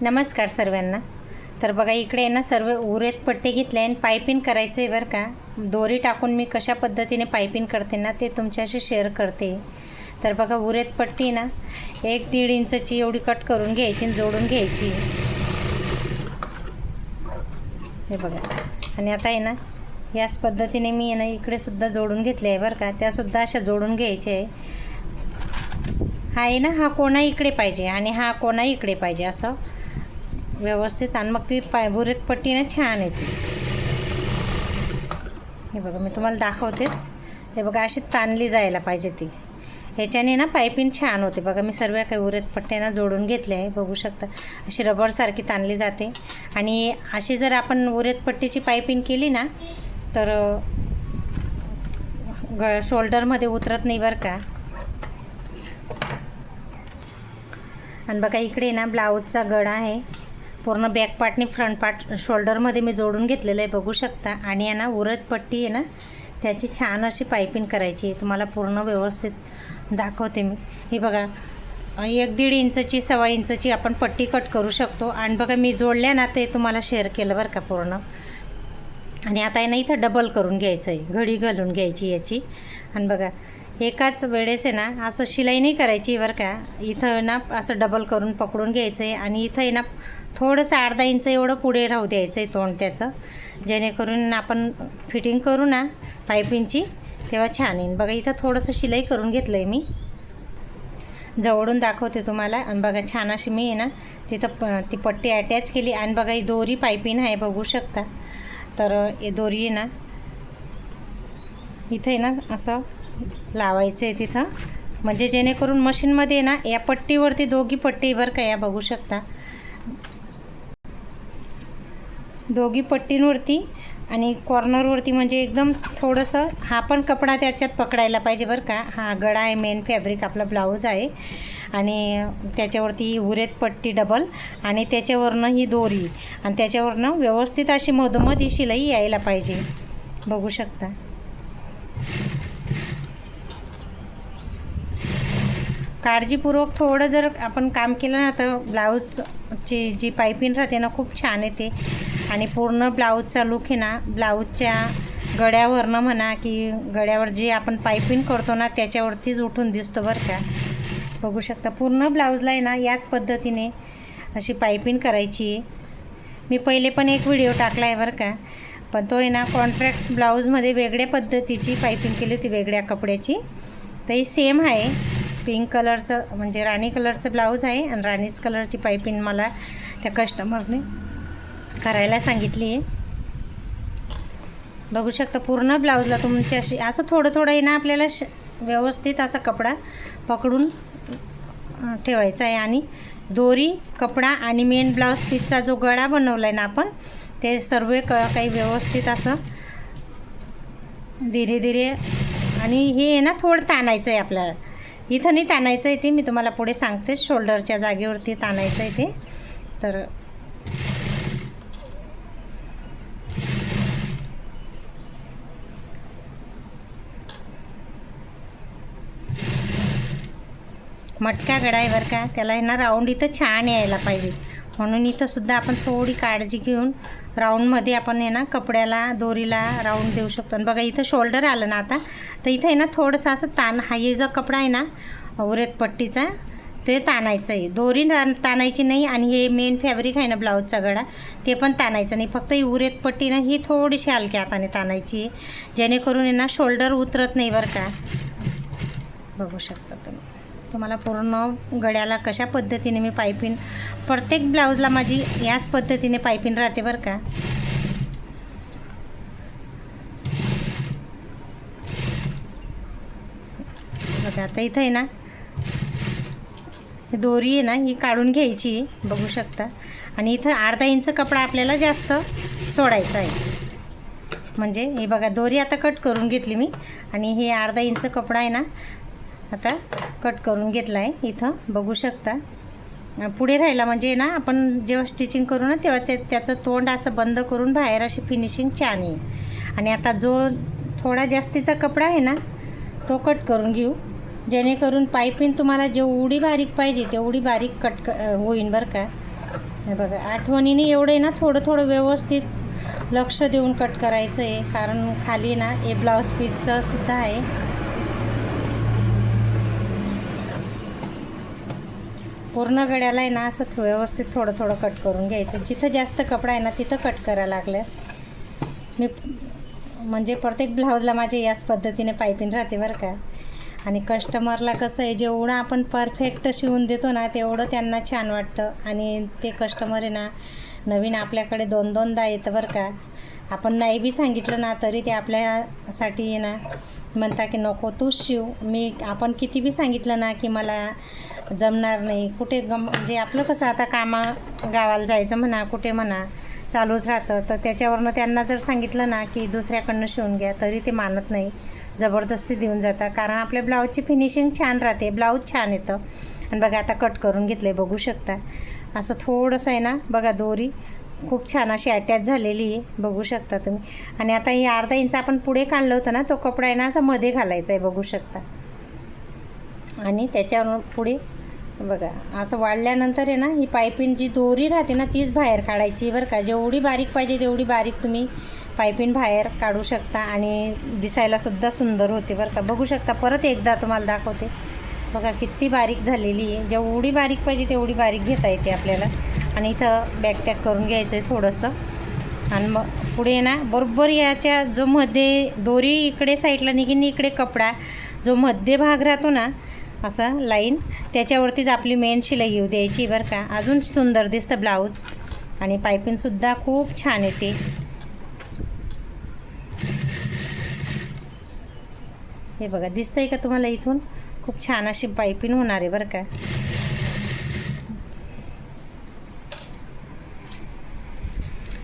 नमस्कार सर्वांना. तर बघा इकडे ना सर्व उरेत पट्टे घेतले आणि पायपिंग करायचं आहे बरं का. दोरी टाकून मी कशा पद्धतीने पायपिंग करते ना ते तुमच्याशी शेअर करते. तर बघा उरेत पट्टी ना 1-1.5 इंचची एवढी कट करून घ्यायची आणि जोडून घ्यायची. हे बघा. आणि आता आहे ना याच पद्धतीने मी आहे ना इकडे सुद्धा जोडून घेतले आहे बरं का. त्यासुद्धा अशा जोडून घ्यायचे आहे. हा आहे ना हा कोणा इकडे पाहिजे आणि हा कोणा इकडे पाहिजे असं व्यवस्थित. आणि मग ती उरेत पट्टी ना छान येते. हे बघा मी तुम्हाला दाखवतेच. हे बघा अशी ताणली जायला पाहिजे ती. ह्याच्याने ना पायपिंग छान होते. बघा मी सर्व काही उरेत पट्ट्यांना जोडून घेतले आहे. बघू शकता अशी रबरसारखी ताणली जाते. आणि अशी जर आपण उरेत पट्टीची पायपिंग केली ना तर शोल्डरमध्ये उतरत नाही बरं का. आणि बघा इकडे ना ब्लाऊजचा गळा आहे. पूर्ण बॅक पार्टनी फ्रंट पार्ट शोल्डरमध्ये मी जोडून घेतलेलं आहे. बघू शकता. आणि आहे ना उरेत पट्टी आहे ना त्याची छान अशी पायपिंग करायची आहे. तुम्हाला पूर्ण व्यवस्थित दाखवते मी. हे बघा 1-1.5 इंचची 1.25 इंचची आपण पट्टी कट करू शकतो. आणि बघा मी जोडल्या ना ते तुम्हाला शेअर केलं बरं का पूर्ण. आणि आता आहे ना इथं डबल करून घ्यायचं आहे. घडी घालून घ्यायची याची. आणि बघा एकाच वेळेस आहे ना असं शिलाई नाही करायची बरं का. इथं ना असं डबल करून पकडून घ्यायचं आहे. आणि इथं आहे ना थोडंसं 1/2 इंच एवढं पुढे राहू द्यायचं आहे तोंड त्याचं, जेणेकरून आपण फिटिंग करू ना पायपिंगची तेव्हा छान येईल. बघा इथं थोडंसं शिलाई करून घेतलं आहे मी. जवळून दाखवते तुम्हाला. आणि बघा छान अशी मी आहे ना तिथं ती पट्टी अटॅच केली. आणि बघा ही दोरी पायपिंग आहे बघू शकता. तर हे दोरी आहे ना इथं आहे ना असं लावायचं आहे तिथं, म्हणजे जेणेकरून मशीनमध्ये ना या पट्टीवरती दोघी पट्टी बरं का या बघू शकता दोघी पट्टींवरती आणि कॉर्नरवरती, म्हणजे एकदम थोडंसं हा पण कपडा त्याच्यात पकडायला पाहिजे बरं का. हा गळा आहे, मेन फॅब्रिक आपला ब्लाऊज आहे. आणि त्याच्यावरती उरेत पट्टी डबल आणि त्याच्यावरनं ही दोरी आणि त्याच्यावरनं व्यवस्थित अशी मधोमध ही शिलाई यायला पाहिजे बघू शकता. काळजीपूर्वक थोडं जर आपण काम केलं ना तर ब्लाऊजची जी पायपिंग राहते ना खूप छान येते. आणि पूर्ण ब्लाऊजचा लुक आहे ना ब्लाऊजच्या गळ्यावरनं म्हणा की गळ्यावर जे आपण पायपिंग करतो ना त्याच्यावरतीच उठून दिसतो बरं का. बघू शकता पूर्ण ब्लाऊजला आहे ना याच पद्धतीने अशी पायपिंग करायची आहे. मी पहिले पण एक व्हिडिओ टाकला आहे बरं का, पण तो आहे ना कॉन्ट्रॅक्ट्स ब्लाऊजमध्ये वेगळ्या पद्धतीची पायपिंग केली होती वेगळ्या कपड्याची. तर ही सेम आहे. पिंक कलरचं म्हणजे राणी कलरचं ब्लाऊज आहे आणि राणीच कलरची पायपिंग मला त्या कस्टमरने करायला सांगितली आहे. बघू शकता पूर्ण ब्लाऊजला तुमची अशी असं थोडं थोडं आहे ना आपल्याला व्यवस्थित असा कपडा पकडून ठेवायचा आहे. आणि दोरी कपडा आणि मेन ब्लाऊज पीसचा जो गळा बनवला आहे ना आपण ते सर्व काही व्यवस्थित असं धीरे धीरे. आणि हे आहे ना थोडं ताणायचं आहे आपल्याला. इथं नाही ताणायचं आहे ते मी तुम्हाला पुढे सांगते. शोल्डरच्या जागेवरती ताणायचं आहे ते. तर मटका गळा आहे बरं का. त्याला आहे ना राऊंड इथं छान यायला पाहिजे, म्हणून इथं सुद्धा आपण थोडी काळजी घेऊन राऊंडमध्ये आपण आहे ना कपड्याला दोरीला राऊंड देऊ शकतो. आणि बघा इथं शोल्डर आलं ना आता तर इथं आहे ना थोडंसं असं ताण हा हे जो कपडा आहे ना उरेत पट्टीचा ते ताणायचं आहे. दोरी ताणायची नाही. आणि हे मेन फॅब्रिक आहे ना ब्लाऊजचा गळा ते पण ताणायचं नाही. फक्त ही उरेत पट्टी ना ही थोडीशी हलक्या हाताने ताणायची आहे, जेणेकरून आहे ना शोल्डर उतरत नाही बरं का. बघू शकता तुम्हाला पूर्ण गळ्याला कशा पद्धतीने मी पायपिंग प्रत्येक ब्लाऊजला माझी याच पद्धतीने पायपिंग राहते बरं का. बघा आता इथं आहे ना दोरी आहे ना ही काढून घ्यायची बघू शकता. आणि इथं 1/2 इंच कपडा आपल्याला जास्त सोडायचा आहे. म्हणजे हे बघा दोरी आता कट करून घेतली मी आणि हे 1/2 इंच कपडा आहे ना आता कट करून घेतला आहे इथं बघू शकता. पुढे राहिला म्हणजे ना आपण जेव्हा स्टिचिंग करू ना तेव्हा त्याचं तोंड असं बंद करून बाहेर अशी फिनिशिंग छान येईल. आणि आता जो थोडा जास्तीचा कपडा आहे ना तो कट करून घेऊ, जेणेकरून पायपिंग तुम्हाला जेवढी बारीक पाहिजे तेवढी बारीक कट होईल बरं का. हे बघा, आठवणीने एवढे ना थोडं थोडं व्यवस्थित लक्ष देऊन कट करायचं आहे, कारण खाली ना हे ब्लाऊज पीसचं सुद्धा आहे. पूर्ण गड्याला आहे ना असं व्यवस्थित थोडं थोडं कट करून घ्यायचं. जिथं जास्त कपडा आहे ना तिथं कट करायला लागल्यास मी म्हणजे प्रत्येक ब्लाऊजला माझे याच पद्धतीने पायपिंग राहते बरं का. आणि कस्टमरला कसं आहे, जेवढं आपण परफेक्ट शिवून देतो ना तेवढं त्यांना छान वाटतं. आणि ते कस्टमर आहे ना नवीन आपल्याकडे 2-2दा येतं बरं का. आपण नाही बी सांगितलं ना तरी ते आपल्यासाठी आहे ना म्हणता की नको तूच शिव. आपण किती बी सांगितलं ना की मला जमणार नाही, कुठे म्हणजे आपलं कसं आता गावाला जायचं म्हणा, कुठे म्हणा चालूच राहतं. तर त्याच्यावरनं त्यांना जर सांगितलं ना की दुसऱ्याकडनं शिवून घ्या तरी ते मानत नाही, जबरदस्ती देऊन जातात. कारण आपल्या ब्लाऊजची फिनिशिंग छान राहते, ब्लाऊज छान येतं. आणि बघा आता कट करून घेतलं आहे, बघू शकता. असं थोडंसं आहे ना बघा, दोरी खूप छान अशी अटॅच झालेली आहे, बघू शकता तुम्ही. आणि आता ही अर्धा इंच आपण पुढे काढलं होतं ना, तो कपडा आहे ना असं मध्ये घालायचा आहे, बघू शकता. आणि त्याच्यावर पुढे बघा असं वाढल्यानंतर आहे ना ही पायपिंग जी दोरी राहते ना तीच बाहेर काढायची बरं का. जेवढी बारीक पाहिजे तेवढी बारीक तुम्ही पायपिंग बाहेर काढू शकता आणि दिसायलासुद्धा सुंदर होते बरं का. बघू शकता, परत एकदा तुम्हाला दाखवते. बघा किती बारीक झालेली आहे. जेवढी बारीक पाहिजे तेवढी बारीक घेता येते आपल्याला. आणि इथं बॅकटॅक करून घ्यायचं आहे थोडंसं. आणि मग पुढे ना बरोबर याच्या जो मध्ये दोरी इकडे साईडला निघीन, इकडे कपडा जो मध्य भाग राहतो ना असा लाईन, त्याच्यावरतीच आपली मेन शिलाई येऊ द्यायची बरं का. अजून सुंदर दिसतं ब्लाऊज. आणि पायपिंगसुद्धा खूप छान येते. हे बघा, दिसतंय का तुम्हाला? इथून खूप छान अशी पायपिंग होणार आहे बरं का.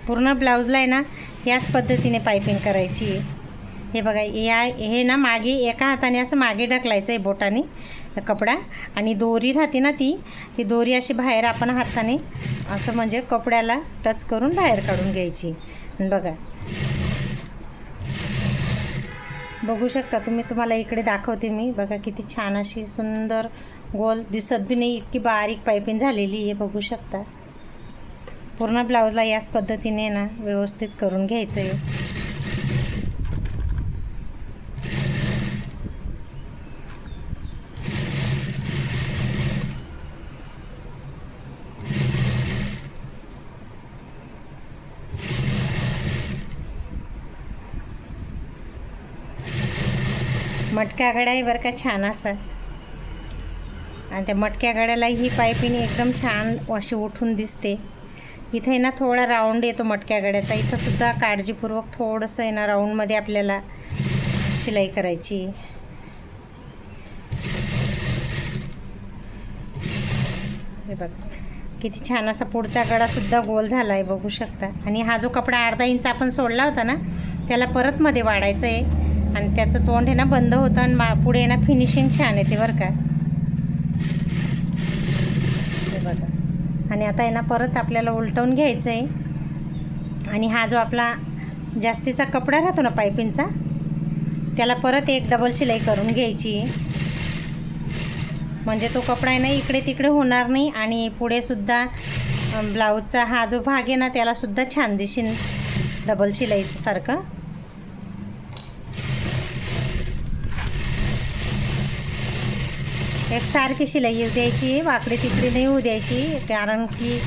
पूर्ण ब्लाऊजला आहे ना याच पद्धतीने पायपिंग करायची आहे. हे बघा, हे ना मागे एका हाताने असं मागे ढकलायचं आहे बोटाने कपडा. आणि दोरी राहते ना ती दोरी अशी बाहेर आपण हाताने असं म्हणजे कपड्याला टच करून बाहेर काढून घ्यायची. बघा, बघू शकता तुम्ही. तुम्हाला इकडे दाखवते मी. बघा किती छान अशी सुंदर गोल दिसत बी नाही इतकी बारीक पायपिंग झालेली आहे, बघू शकता. पूर्ण ब्लाऊजला याच पद्धतीने ना व्यवस्थित करून घ्यायचं आहे. मटक्या गळा आहे बरं का, छान असा. आणि त्या मटक्या गळ्याला ही पायपिंग एकदम छान अशी उठून दिसते. इथे ना थोडा राऊंड येतो मटक्या गळ्याचा. इथंसुद्धा काळजीपूर्वक थोडंसं आहे ना राऊंडमध्ये आपल्याला शिलाई करायची. हे बघ किती छान असा पुढचा गळासुद्धा गोल झाला आहे, बघू शकता. आणि हा जो कपडा अर्धा इंच आपण सोडला होता ना त्याला परत मध्ये वाढायचं आहे. आणि त्याचं तोंड आहे ना बंद होतं आणि पुढे ना फिनिशिंग छान येते बरं का. हे बघा. आणि आता आहे ना परत आपल्याला उलटवून घ्यायचं आहे. आणि हा जो आपला जास्तीचा कपडा राहतो ना पायपिंगचा, त्याला परत एक डबल शिलाई करून घ्यायची. म्हणजे तो कपडा आहे ना इकडे तिकडे होणार नाही. आणि पुढेसुद्धा ब्लाऊजचा हा जो भाग आहे ना त्यालासुद्धा छान दिसेल डबल शिलाईसारखं. एकसारखी शिलाई येऊ द्यायची, वाकडे तिकडे नाही होऊ द्यायची. कारण की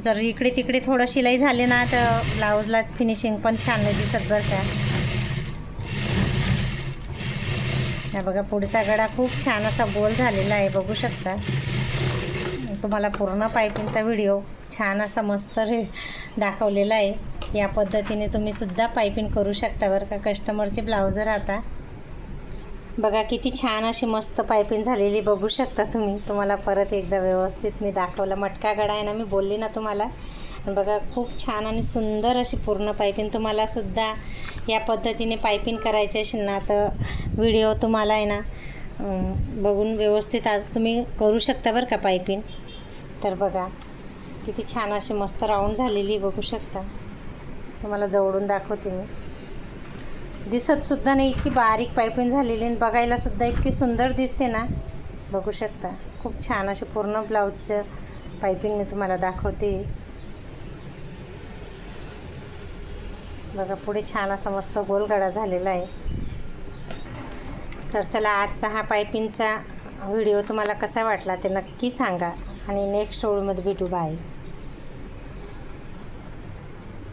जर इकडे तिकडे थोडं शिलाई झाली ना तर ब्लाऊजला फिनिशिंग पण छान नाही दिसत बरं का. हा बघा, पुढचा गळा खूप छान असा गोल झालेला आहे, बघू शकता. तुम्हाला पूर्ण पायपिंगचा व्हिडिओ छान असा मस्त दाखवलेला आहे. या पद्धतीने तुम्हीसुद्धा पायपिंग करू शकता बरं का. कस्टमरचे ब्लाऊज राहता. बघा किती छान अशी मस्त पायपिंग झालेली, बघू शकता तुम्ही. तुम्हाला परत एकदा व्यवस्थित मी दाखवलं. मटका गळा आहे ना, मी बोलली ना तुम्हाला. बघा खूप छान आणि सुंदर अशी पूर्ण पायपिंग. तुम्हालासुद्धा या पद्धतीने पायपिंग करायची असेल ना तर व्हिडिओ तुम्हाला आहे ना बघून व्यवस्थित आज तुम्ही करू शकता बरं का पायपिंग. तर बघा किती छान अशी मस्त राऊंड झालेली, बघू शकता. तुम्हाला जवळून दाखवते मी. दिसतसुद्धा नाही इतकी बारीक पायपिंग झालेली आणि बघायलासुद्धा इतकी सुंदर दिसते ना, बघू शकता. खूप छान अशी पूर्ण ब्लाऊजचं पायपिंग मी तुम्हाला दाखवते. बघा पुढे छान असा मस्त गोलगडा झालेला आहे. तर चला, आजचा हा पायपिंगचा व्हिडिओ तुम्हाला कसा वाटला ते नक्की सांगा आणि नेक्स्ट व्हिडिओमध्ये भेटू. बाय.